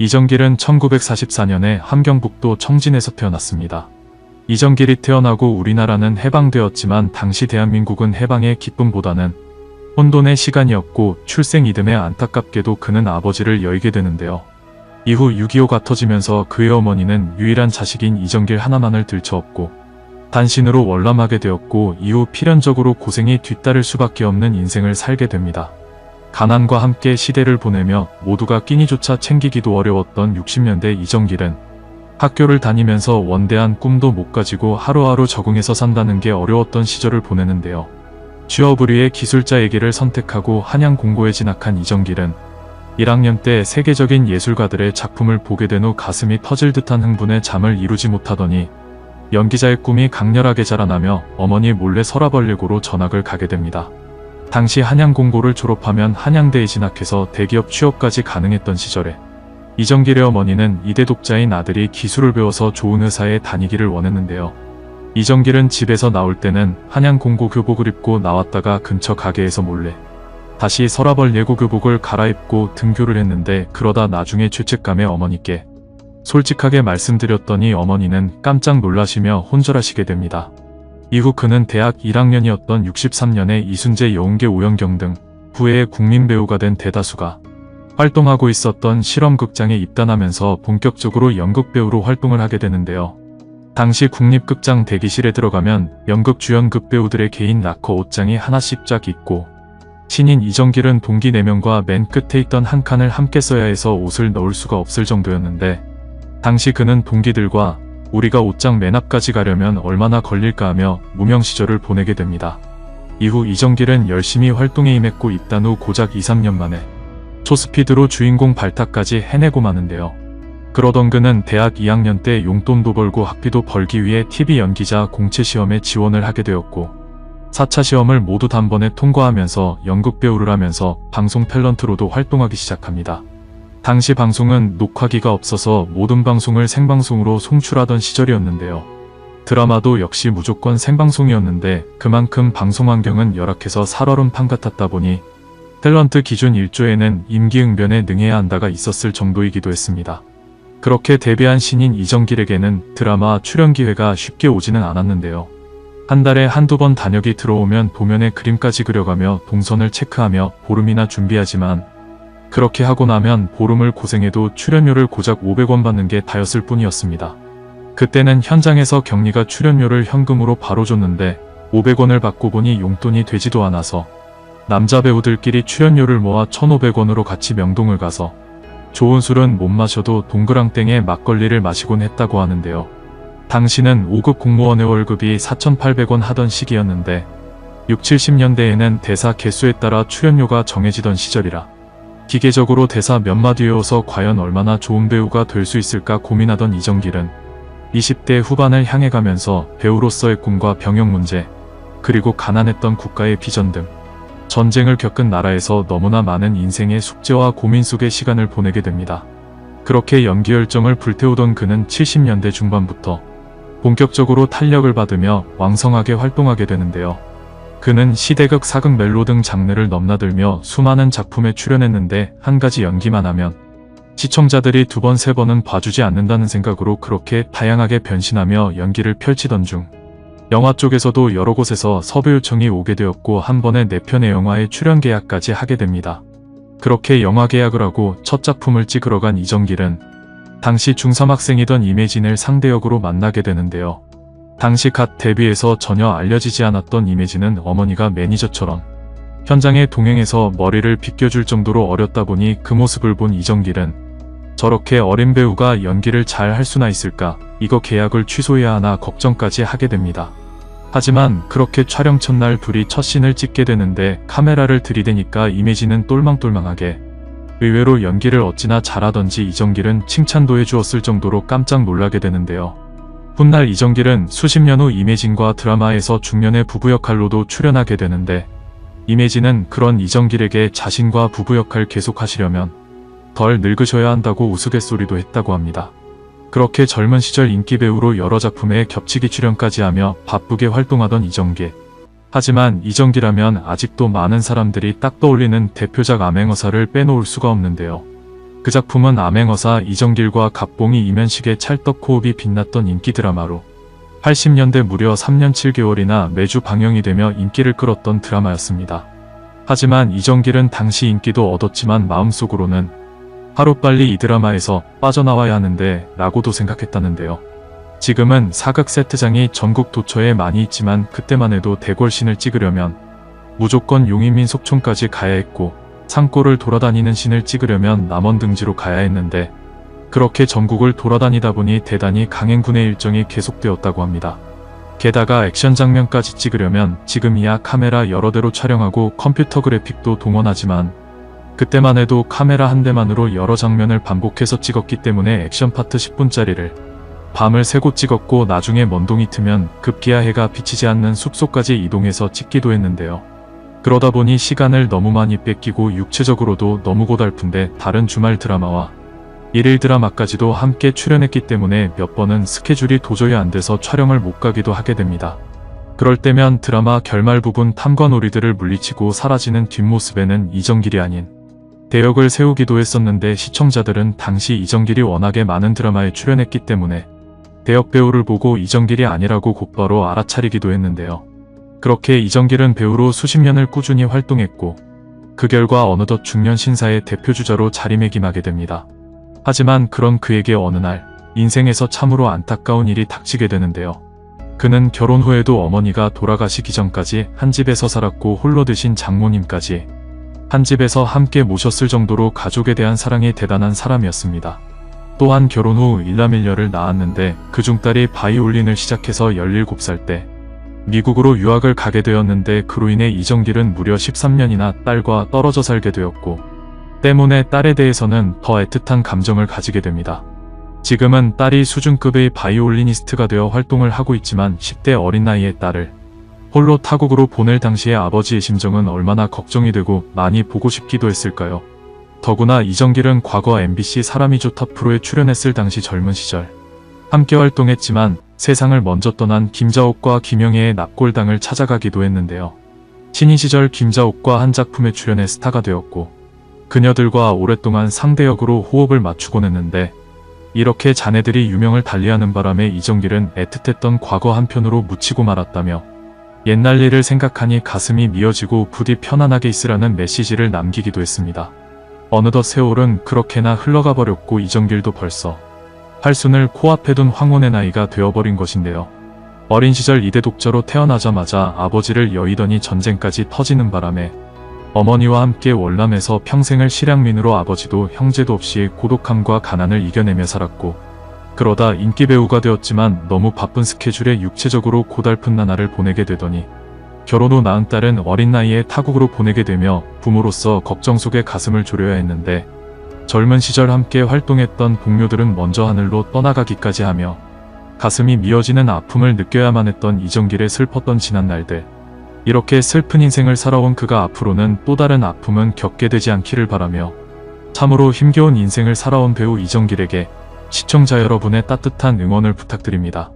이정길은 1944년에 함경북도 청진에서 태어났습니다. 이정길이 태어나고 우리나라는 해방되었지만 당시 대한민국은 해방의 기쁨보다는 혼돈의 시간이었고 출생 이듬해 안타깝게도 그는 아버지를 여의게 되는데요. 이후 6.25가 터지면서 그의 어머니는 유일한 자식인 이정길 하나만을 들쳐업고 단신으로 월남하게 되었고 이후 필연적으로 고생이 뒤따를 수밖에 없는 인생을 살게 됩니다. 가난과 함께 시대를 보내며 모두가 끼니조차 챙기기도 어려웠던 60년대 이정길은 학교를 다니면서 원대한 꿈도 못 가지고 하루하루 적응해서 산다는 게 어려웠던 시절을 보내는데요. 취업을 위해 기술자의 선택하고 한양공고에 진학한 이정길은 1학년 때 세계적인 예술가들의 작품을 보게 된 후 가슴이 터질 듯한 흥분에 잠을 이루지 못하더니 연기자의 꿈이 강렬하게 자라나며 어머니 몰래 서라벌예고로 전학을 가게 됩니다. 당시 한양공고를 졸업하면 한양대에 진학해서 대기업 취업까지 가능했던 시절에 이정길의 어머니는 이대 독자인 아들이 기술을 배워서 좋은 회사에 다니기를 원했는데요. 이정길은 집에서 나올 때는 한양공고 교복을 입고 나왔다가 근처 가게에서 몰래 다시 서라벌예고 교복을 갈아입고 등교를 했는데 그러다 나중에 죄책감에 어머니께 솔직하게 말씀드렸더니 어머니는 깜짝 놀라시며 혼절하시게 됩니다. 이후 그는 대학 1학년이었던 63년에 이순재, 여운계, 오영경 등 후배의 국민배우가 된 대다수가 활동하고 있었던 실험극장에 입단하면서 본격적으로 연극배우로 활동을 하게 되는데요. 당시 국립극장 대기실에 들어가면 연극 주연급 배우들의 개인 락커 옷장이 하나씩 쫙 있고 신인 이정길은 동기 4명과 맨 끝에 있던 한 칸을 함께 써야 해서 옷을 넣을 수가 없을 정도였는데 당시 그는 동기들과 우리가 옷장 맨 앞까지 가려면 얼마나 걸릴까 하며 무명 시절을 보내게 됩니다. 이후 이정길은 열심히 활동에 임했고 입단 후 고작 2-3년 만에 초스피드로 주인공 발탁까지 해내고 마는데요. 그러던 그는 대학 2학년 때 용돈도 벌고 학비도 벌기 위해 TV 연기자 공채 시험에 지원을 하게 되었고 4차 시험을 모두 단번에 통과하면서 연극배우를 하면서 방송 탤런트로도 활동하기 시작합니다. 당시 방송은 녹화기가 없어서 모든 방송을 생방송으로 송출하던 시절이었는데요. 드라마도 역시 무조건 생방송이었는데 그만큼 방송 환경은 열악해서 살얼음판 같았다 보니 탤런트 기준 1조에는 임기응변에 능해야 한다가 있었을 정도이기도 했습니다. 그렇게 데뷔한 신인 이정길에게는 드라마 출연 기회가 쉽게 오지는 않았는데요. 한 달에 한두 번 단역이 들어오면 도면에 그림까지 그려가며 동선을 체크하며 보름이나 준비하지만 그렇게 하고 나면 보름을 고생해도 출연료를 고작 500원 받는 게 다였을 뿐이었습니다. 그때는 현장에서 경리가 출연료를 현금으로 바로 줬는데 500원을 받고 보니 용돈이 되지도 않아서 남자 배우들끼리 출연료를 모아 1,500원으로 같이 명동을 가서 좋은 술은 못 마셔도 동그랑땡에 막걸리를 마시곤 했다고 하는데요. 당시는 5급 공무원의 월급이 4,800원 하던 시기였는데 60-70년대에는 대사 개수에 따라 출연료가 정해지던 시절이라 기계적으로 대사 몇 마디 외워서 과연 얼마나 좋은 배우가 될 수 있을까 고민하던 이정길은 20대 후반을 향해 가면서 배우로서의 꿈과 병역 문제, 그리고 가난했던 국가의 비전 등 전쟁을 겪은 나라에서 너무나 많은 인생의 숙제와 고민 속의 시간을 보내게 됩니다. 그렇게 연기 열정을 불태우던 그는 70년대 중반부터 본격적으로 탄력을 받으며 왕성하게 활동하게 되는데요. 그는 시대극, 사극, 멜로 등 장르를 넘나들며 수많은 작품에 출연했는데 한 가지 연기만 하면 시청자들이 2번, 3번은 봐주지 않는다는 생각으로 그렇게 다양하게 변신하며 연기를 펼치던 중 영화 쪽에서도 여러 곳에서 섭외 요청이 오게 되었고 한 번에 4편의 영화에 출연 계약까지 하게 됩니다. 그렇게 영화 계약을 하고 첫 작품을 찍으러 간 이정길은 당시 중3 학생이던 임혜진을 상대역으로 만나게 되는데요. 당시 갓 데뷔해서 전혀 알려지지 않았던 임혜진은 어머니가 매니저처럼 현장에 동행해서 머리를 빗겨줄 정도로 어렸다 보니 그 모습을 본 이정길은 저렇게 어린 배우가 연기를 잘 할 수나 있을까, 이거 계약을 취소해야 하나 걱정까지 하게 됩니다. 하지만 그렇게 촬영 첫날 둘이 첫 씬을 찍게 되는데 카메라를 들이대니까 임혜진은 똘망똘망하게 의외로 연기를 어찌나 잘하던지 이정길은 칭찬도 해주었을 정도로 깜짝 놀라게 되는데요. 훗날 이정길은 수십 년 후 임혜진과 드라마에서 중년의 부부 역할로도 출연하게 되는데 임혜진은 그런 이정길에게 자신과 부부 역할 계속하시려면 덜 늙으셔야 한다고 우스갯소리도 했다고 합니다. 그렇게 젊은 시절 인기배우로 여러 작품에 겹치기 출연까지 하며 바쁘게 활동하던 이정길. 하지만 이정길하면 아직도 많은 사람들이 딱 떠올리는 대표작 암행어사를 빼놓을 수가 없는데요. 그 작품은 암행어사 이정길과 갑봉이 이면식의 찰떡호흡이 빛났던 인기 드라마로 80년대 무려 3년 7개월이나 매주 방영이 되며 인기를 끌었던 드라마였습니다. 하지만 이정길은 당시 인기도 얻었지만 마음속으로는 하루빨리 이 드라마에서 빠져나와야 하는데 라고도 생각했다는데요. 지금은 사극 세트장이 전국 도처에 많이 있지만 그때만 해도 대궐신을 찍으려면 무조건 용인민 속촌까지 가야 했고 산골을 돌아다니는 신을 찍으려면 남원등지로 가야 했는데 그렇게 전국을 돌아다니다 보니 대단히 강행군의 일정이 계속되었다고 합니다. 게다가 액션 장면까지 찍으려면 지금이야 카메라 여러 대로 촬영하고 컴퓨터 그래픽도 동원하지만 그때만 해도 카메라 한 대만으로 여러 장면을 반복해서 찍었기 때문에 액션 파트 10분짜리를 밤을 새고 찍었고 나중에 먼동이 트면 급기야 해가 비치지 않는 숲속까지 이동해서 찍기도 했는데요. 그러다 보니 시간을 너무 많이 뺏기고 육체적으로도 너무 고달픈데 다른 주말 드라마와 일일 드라마까지도 함께 출연했기 때문에 몇 번은 스케줄이 도저히 안 돼서 촬영을 못 가기도 하게 됩니다. 그럴 때면 드라마 결말 부분 탐관오리들을 물리치고 사라지는 뒷모습에는 이정길이 아닌 대역을 세우기도 했었는데 시청자들은 당시 이정길이 워낙에 많은 드라마에 출연했기 때문에 대역 배우를 보고 이정길이 아니라고 곧바로 알아차리기도 했는데요. 그렇게 이정길은 배우로 수십 년을 꾸준히 활동했고 그 결과 어느덧 중년 신사의 대표주자로 자리매김하게 됩니다. 하지만 그런 그에게 어느 날 인생에서 참으로 안타까운 일이 닥치게 되는데요. 그는 결혼 후에도 어머니가 돌아가시기 전까지 한 집에서 살았고 홀로 드신 장모님까지 한 집에서 함께 모셨을 정도로 가족에 대한 사랑이 대단한 사람이었습니다. 또한 결혼 후 일남일녀를 낳았는데 그중 딸이 바이올린을 시작해서 17살 때 미국으로 유학을 가게 되었는데 그로 인해 이정길은 무려 13년이나 딸과 떨어져 살게 되었고 때문에 딸에 대해서는 더 애틋한 감정을 가지게 됩니다. 지금은 딸이 수준급의 바이올리니스트가 되어 활동을 하고 있지만 10대 어린 나이의 딸을 홀로 타국으로 보낼 당시의 아버지의 심정은 얼마나 걱정이 되고 많이 보고 싶기도 했을까요? 더구나 이정길은 과거 MBC 사람이 좋다 프로에 출연했을 당시 젊은 시절 함께 활동했지만 세상을 먼저 떠난 김자옥과 김영애의 납골당을 찾아가기도 했는데요. 신인 시절 김자옥과 한 작품에 출연해 스타가 되었고 그녀들과 오랫동안 상대역으로 호흡을 맞추곤 했는데 이렇게 자네들이 유명을 달리하는 바람에 이정길은 애틋했던 과거 한편으로 묻히고 말았다며 옛날 일을 생각하니 가슴이 미어지고 부디 편안하게 있으라는 메시지를 남기기도 했습니다. 어느덧 세월은 그렇게나 흘러가 버렸고 이정길도 벌써 팔순을 코앞에 둔 황혼의 나이가 되어버린 것인데요. 어린 시절 이대 독자로 태어나자마자 아버지를 여의더니 전쟁까지 터지는 바람에 어머니와 함께 월남에서 평생을 실향민으로 아버지도 형제도 없이 고독함과 가난을 이겨내며 살았고 그러다 인기 배우가 되었지만 너무 바쁜 스케줄에 육체적으로 고달픈 나날을 보내게 되더니 결혼 후 낳은 딸은 어린 나이에 타국으로 보내게 되며 부모로서 걱정 속에 가슴을 졸여야 했는데 젊은 시절 함께 활동했던 동료들은 먼저 하늘로 떠나가기까지 하며 가슴이 미어지는 아픔을 느껴야만 했던 이정길의 슬펐던 지난 날들. 이렇게 슬픈 인생을 살아온 그가 앞으로는 또 다른 아픔은 겪게 되지 않기를 바라며 참으로 힘겨운 인생을 살아온 배우 이정길에게 시청자 여러분의 따뜻한 응원을 부탁드립니다.